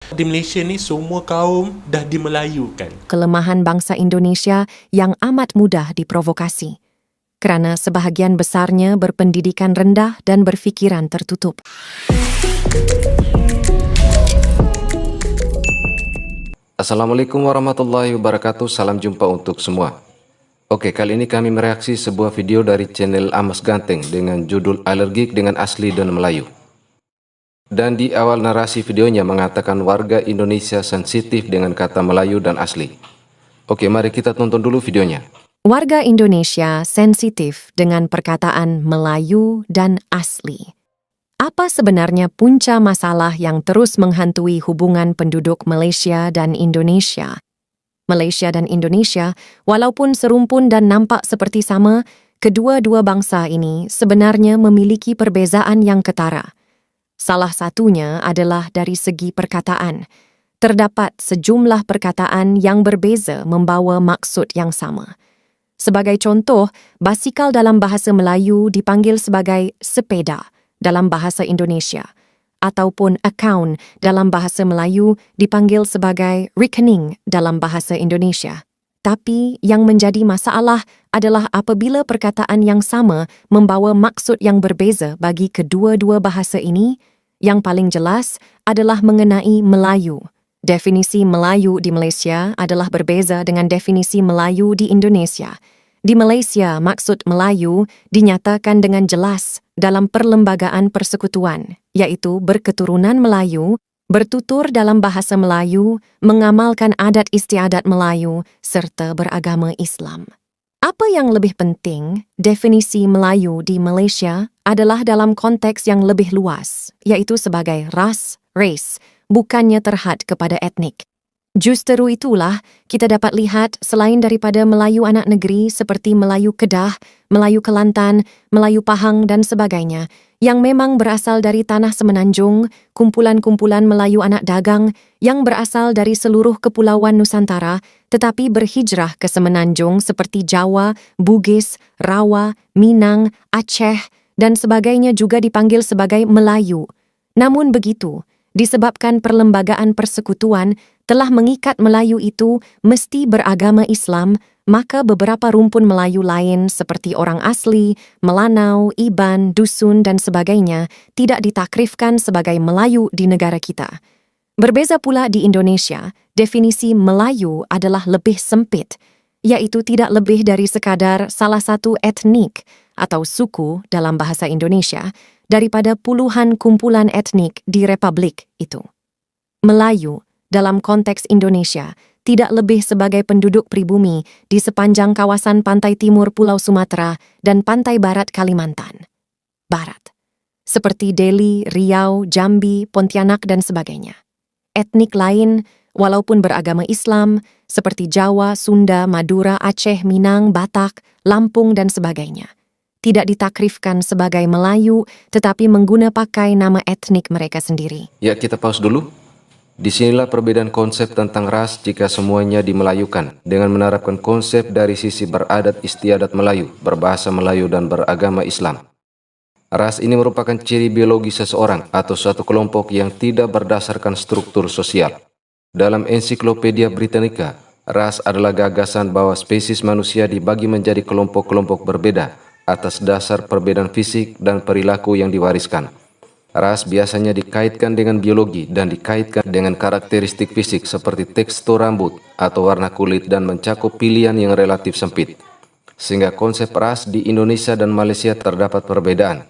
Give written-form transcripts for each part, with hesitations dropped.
Di Malaysia ni semua kaum dah dimelayukan. Kelemahan bangsa Indonesia yang amat mudah diprovokasi kerana sebahagian besarnya berpendidikan rendah dan berfikiran tertutup. Assalamualaikum warahmatullahi wabarakatuh. Salam jumpa untuk semua. Oke, kali ini kami mereaksi sebuah video dari channel Amas Ganteng dengan judul Alergik dengan Asli dan Melayu. Dan di awal narasi videonya mengatakan warga Indonesia sensitif dengan kata Melayu dan asli. Oke, mari kita tonton dulu videonya. Warga Indonesia sensitif dengan perkataan Melayu dan asli. Apa sebenarnya punca masalah yang terus menghantui hubungan penduduk Malaysia dan Indonesia? Malaysia dan Indonesia, walaupun serumpun dan nampak seperti sama, kedua-dua bangsa ini sebenarnya memiliki perbezaan yang ketara. Salah satunya adalah dari segi perkataan. Terdapat sejumlah perkataan yang berbeza membawa maksud yang sama. Sebagai contoh, basikal dalam bahasa Melayu dipanggil sebagai sepeda dalam bahasa Indonesia, ataupun account dalam bahasa Melayu dipanggil sebagai rekening dalam bahasa Indonesia. Tapi yang menjadi masalah adalah apabila perkataan yang sama membawa maksud yang berbeza bagi kedua-dua bahasa ini. Yang paling jelas adalah mengenai Melayu. Definisi Melayu di Malaysia adalah berbeza dengan definisi Melayu di Indonesia. Di Malaysia, maksud Melayu dinyatakan dengan jelas dalam Perlembagaan Persekutuan, iaitu berketurunan Melayu, bertutur dalam bahasa Melayu, mengamalkan adat istiadat Melayu, serta beragama Islam. Apa yang lebih penting, definisi Melayu di Malaysia adalah dalam konteks yang lebih luas, iaitu sebagai ras, race, bukannya terhad kepada etnik. Justeru itulah kita dapat lihat selain daripada Melayu anak negeri seperti Melayu Kedah, Melayu Kelantan, Melayu Pahang dan sebagainya, yang memang berasal dari tanah semenanjung, kumpulan-kumpulan Melayu anak dagang yang berasal dari seluruh kepulauan Nusantara tetapi berhijrah ke semenanjung seperti Jawa, Bugis, Rawa, Minang, Aceh dan sebagainya juga dipanggil sebagai Melayu. Namun begitu, disebabkan Perlembagaan Persekutuan telah mengikat Melayu itu mesti beragama Islam, maka beberapa rumpun Melayu lain seperti orang asli, Melanau, Iban, Dusun dan sebagainya tidak ditakrifkan sebagai Melayu di negara kita. Berbeza pula di Indonesia, definisi Melayu adalah lebih sempit, iaitu tidak lebih dari sekadar salah satu etnik atau suku dalam bahasa Indonesia daripada puluhan kumpulan etnik di Republik itu. Melayu dalam konteks Indonesia tidak lebih sebagai penduduk pribumi di sepanjang kawasan pantai timur Pulau Sumatera dan pantai barat Kalimantan Barat, seperti Deli, Riau, Jambi, Pontianak dan sebagainya. Etnik lain, walaupun beragama Islam, seperti Jawa, Sunda, Madura, Aceh, Minang, Batak, Lampung dan sebagainya, tidak ditakrifkan sebagai Melayu tetapi mengguna pakai nama etnik mereka sendiri. Ya, kita pause dulu. Disinilah perbedaan konsep tentang ras jika semuanya dimelayukan dengan menerapkan konsep dari sisi beradat istiadat Melayu, berbahasa Melayu dan beragama Islam. Ras ini merupakan ciri biologi seseorang atau suatu kelompok yang tidak berdasarkan struktur sosial. Dalam Ensiklopedia Britannica, ras adalah gagasan bahwa spesies manusia dibagi menjadi kelompok-kelompok berbeda atas dasar perbedaan fisik dan perilaku yang diwariskan. Ras biasanya dikaitkan dengan biologi dan dikaitkan dengan karakteristik fisik seperti tekstur rambut atau warna kulit dan mencakup pilihan yang relatif sempit. Sehingga konsep ras di Indonesia dan Malaysia terdapat perbedaan.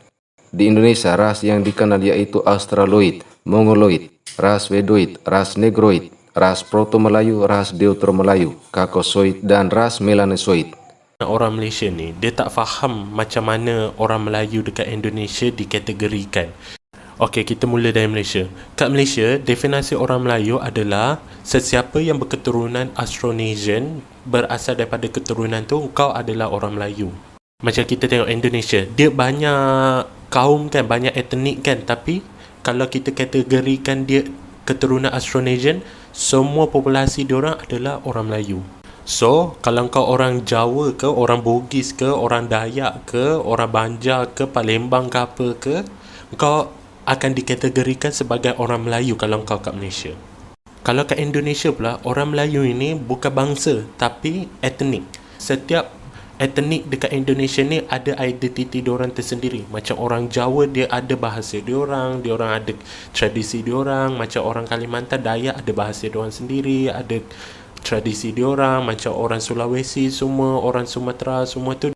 Di Indonesia, ras yang dikenal yaitu Australoid, Mongoloid, ras Wedoid, ras Negroid, ras Proto-Melayu, ras Deutero-Melayu, Caucasoid dan ras Melanesoid. Orang Malaysia ni, dia tak faham macam mana orang Melayu dekat Indonesia dikategorikan. Okey, kita mula dari Malaysia. Kat Malaysia, definisi orang Melayu adalah sesiapa yang berketurunan Austronesian, berasal daripada keturunan tu, kau adalah orang Melayu. Macam kita tengok Indonesia, dia banyak kaum kan, banyak etnik kan, tapi kalau kita kategorikan dia keturunan Austronesian, semua populasi diorang adalah orang Melayu. So, kalau kau orang Jawa ke, orang Bugis ke, orang Dayak ke, orang Banjar ke, Palembang ke apa ke, kau akan dikategorikan sebagai orang Melayu kalau kau kat Malaysia. Kalau kat Indonesia pula, orang Melayu ini bukan bangsa tapi etnik. Setiap etnik dekat Indonesia ni ada identiti diorang tersendiri. Macam orang Jawa dia ada bahasa diorang ada tradisi diorang. Macam orang Kalimantan Dayak ada bahasa diorang sendiri, ada tradisi diorang. Macam orang Sulawesi semua, orang Sumatera semua tu.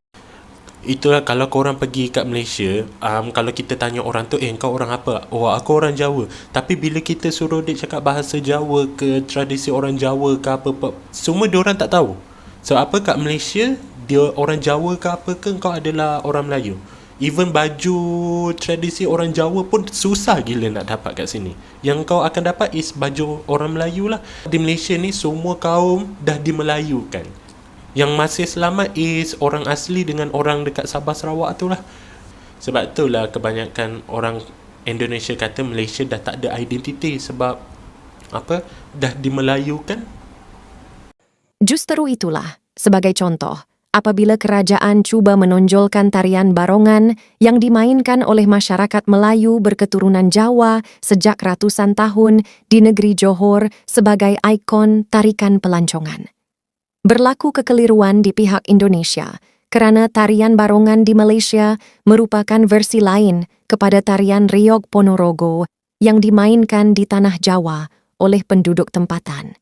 Itulah kalau korang pergi kat Malaysia, kalau kita tanya orang tu, kau orang apa? Oh, aku orang Jawa. Tapi bila kita suruh dia cakap bahasa Jawa ke, tradisi orang Jawa ke apa, semua diorang tak tahu. So apa kat Malaysia, dia orang Jawa ke apa ke, kau adalah orang Melayu. Even baju tradisi orang Jawa pun susah gila nak dapat kat sini. Yang kau akan dapat is baju orang Melayu lah. Di Malaysia ni semua kaum dah dimelayukan. Yang masih selamat is orang asli dengan orang dekat Sabah Sarawak tu lah. Sebab tu lah kebanyakan orang Indonesia kata Malaysia dah tak ada identiti sebab apa? Dah dimelayukan. Justeru itulah, sebagai contoh, apabila kerajaan cuba menonjolkan tarian barongan yang dimainkan oleh masyarakat Melayu berketurunan Jawa sejak ratusan tahun di negeri Johor sebagai ikon tarikan pelancongan. Berlaku kekeliruan di pihak Indonesia kerana tarian barongan di Malaysia merupakan versi lain kepada tarian Riog Ponorogo yang dimainkan di tanah Jawa oleh penduduk tempatan.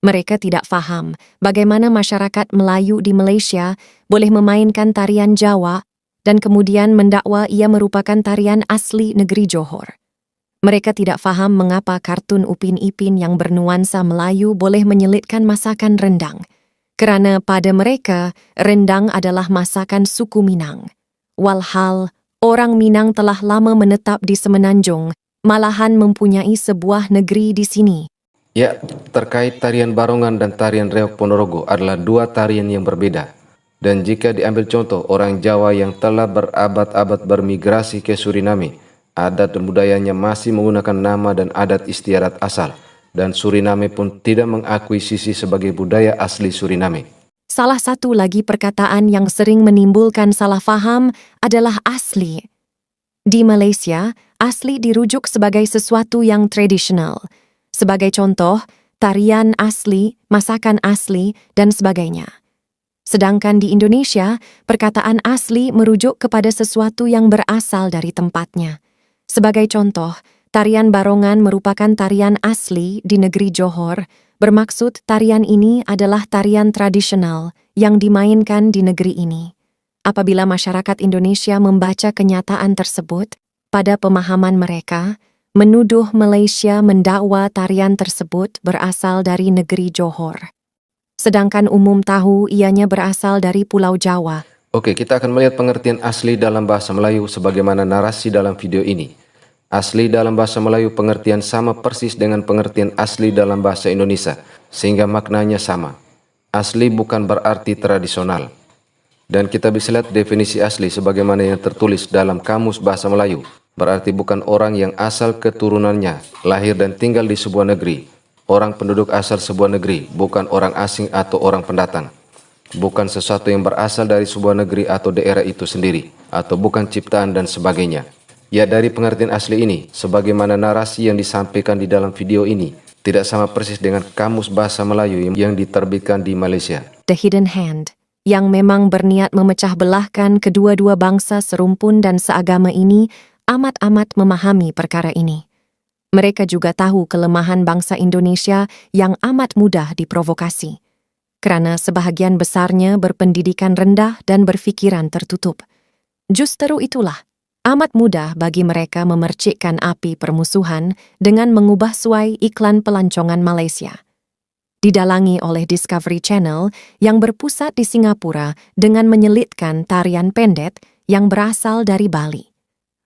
Mereka tidak faham bagaimana masyarakat Melayu di Malaysia boleh memainkan tarian Jawa dan kemudian mendakwa ia merupakan tarian asli negeri Johor. Mereka tidak faham mengapa kartun Upin Ipin yang bernuansa Melayu boleh menyelitkan masakan rendang. Kerana pada mereka, rendang adalah masakan suku Minang. Walhal, orang Minang telah lama menetap di Semenanjung, malahan mempunyai sebuah negeri di sini. Ya, terkait tarian barongan dan tarian Riog Ponorogo adalah dua tarian yang berbeda. Dan jika diambil contoh orang Jawa yang telah berabad-abad bermigrasi ke Suriname, adat dan budayanya masih menggunakan nama dan adat istiadat asal, dan Suriname pun tidak mengakui Sisi sebagai budaya asli Suriname. Salah satu lagi perkataan yang sering menimbulkan salah faham adalah asli. Di Malaysia, asli dirujuk sebagai sesuatu yang tradisional. Sebagai contoh, tarian asli, masakan asli, dan sebagainya. Sedangkan di Indonesia, perkataan asli merujuk kepada sesuatu yang berasal dari tempatnya. Sebagai contoh, tarian barongan merupakan tarian asli di negeri Johor, bermaksud tarian ini adalah tarian tradisional yang dimainkan di negeri ini. Apabila masyarakat Indonesia membaca kenyataan tersebut, pada pemahaman mereka, menuduh Malaysia mendakwa tarian tersebut berasal dari negeri Johor. Sedangkan umum tahu ianya berasal dari Pulau Jawa. Oke, kita akan melihat pengertian asli dalam bahasa Melayu sebagaimana narasi dalam video ini. Asli dalam bahasa Melayu pengertian sama persis dengan pengertian asli dalam bahasa Indonesia, sehingga maknanya sama. Asli bukan berarti tradisional. Dan kita bisa lihat definisi asli sebagaimana yang tertulis dalam Kamus Bahasa Melayu. Berarti bukan orang yang asal keturunannya, lahir dan tinggal di sebuah negeri. Orang penduduk asal sebuah negeri, bukan orang asing atau orang pendatang. Bukan sesuatu yang berasal dari sebuah negeri atau daerah itu sendiri, atau bukan ciptaan dan sebagainya. Ya, dari pengertian asli ini, sebagaimana narasi yang disampaikan di dalam video ini, tidak sama persis dengan Kamus Bahasa Melayu yang diterbitkan di Malaysia. The Hidden Hand, yang memang berniat memecah belahkan kedua-dua bangsa serumpun dan seagama ini, amat-amat memahami perkara ini. Mereka juga tahu kelemahan bangsa Indonesia yang amat mudah diprovokasi, kerana sebahagian besarnya berpendidikan rendah dan berfikiran tertutup. Justeru itulah, amat mudah bagi mereka memercikkan api permusuhan dengan mengubah suai iklan pelancongan Malaysia. Didalangi oleh Discovery Channel yang berpusat di Singapura dengan menyelitkan tarian pendet yang berasal dari Bali.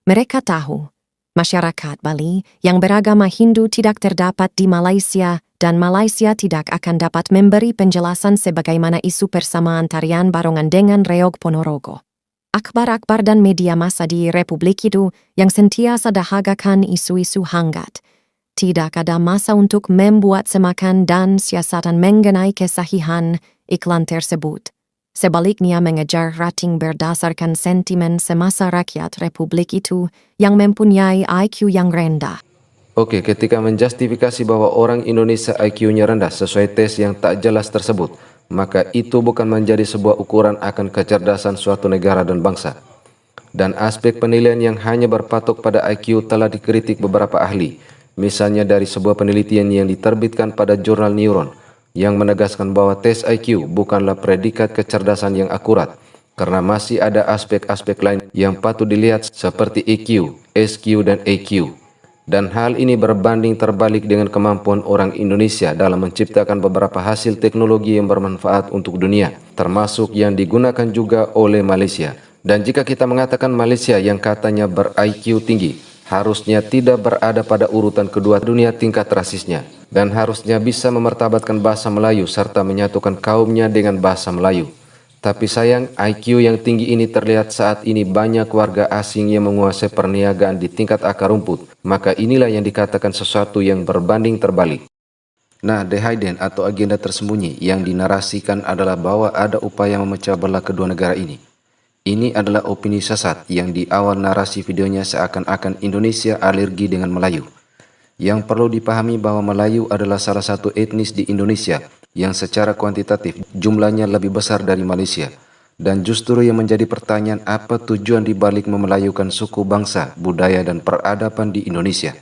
Mereka tahu, masyarakat Bali yang beragama Hindu tidak terdapat di Malaysia dan Malaysia tidak akan dapat memberi penjelasan sebagaimana isu persamaan tarian barongan dengan Riog Ponorogo. Akhbar-akhbar dan media massa di Republik itu yang sentiasa dahagakan isu-isu hangat. Tidak ada masa untuk membuat semakan dan siasatan mengenai kesahihan iklan tersebut. Sebaliknya mengejar rating berdasarkan sentimen semasa rakyat Republik itu yang mempunyai IQ yang rendah. Oke, ketika menjustifikasi bahwa orang Indonesia IQ-nya rendah sesuai tes yang tak jelas tersebut, maka itu bukan menjadi sebuah ukuran akan kecerdasan suatu negara dan bangsa. Dan aspek penilaian yang hanya berpatok pada IQ telah dikritik beberapa ahli, misalnya dari sebuah penelitian yang diterbitkan pada jurnal Neuron, yang menegaskan bahwa tes IQ bukanlah predikat kecerdasan yang akurat, karena masih ada aspek-aspek lain yang patut dilihat seperti EQ, SQ, dan AQ. Dan hal ini berbanding terbalik dengan kemampuan orang Indonesia dalam menciptakan beberapa hasil teknologi yang bermanfaat untuk dunia, termasuk yang digunakan juga oleh Malaysia. Dan jika kita mengatakan Malaysia yang katanya ber-IQ tinggi, harusnya tidak berada pada urutan kedua dunia tingkat rasisnya, dan harusnya bisa memartabatkan bahasa Melayu serta menyatukan kaumnya dengan bahasa Melayu. Tapi sayang, IQ yang tinggi ini terlihat saat ini banyak warga asing yang menguasai perniagaan di tingkat akar rumput. Maka inilah yang dikatakan sesuatu yang berbanding terbalik. Nah, The Hidden atau agenda tersembunyi yang dinarasikan adalah bahwa ada upaya memecah belah kedua negara ini. Ini adalah opini sesat yang di awal narasi videonya seakan-akan Indonesia alergi dengan Melayu. Yang perlu dipahami bahwa Melayu adalah salah satu etnis di Indonesia yang secara kuantitatif jumlahnya lebih besar dari Malaysia. Dan justru yang menjadi pertanyaan apa tujuan dibalik memelayukan suku bangsa, budaya dan peradaban di Indonesia.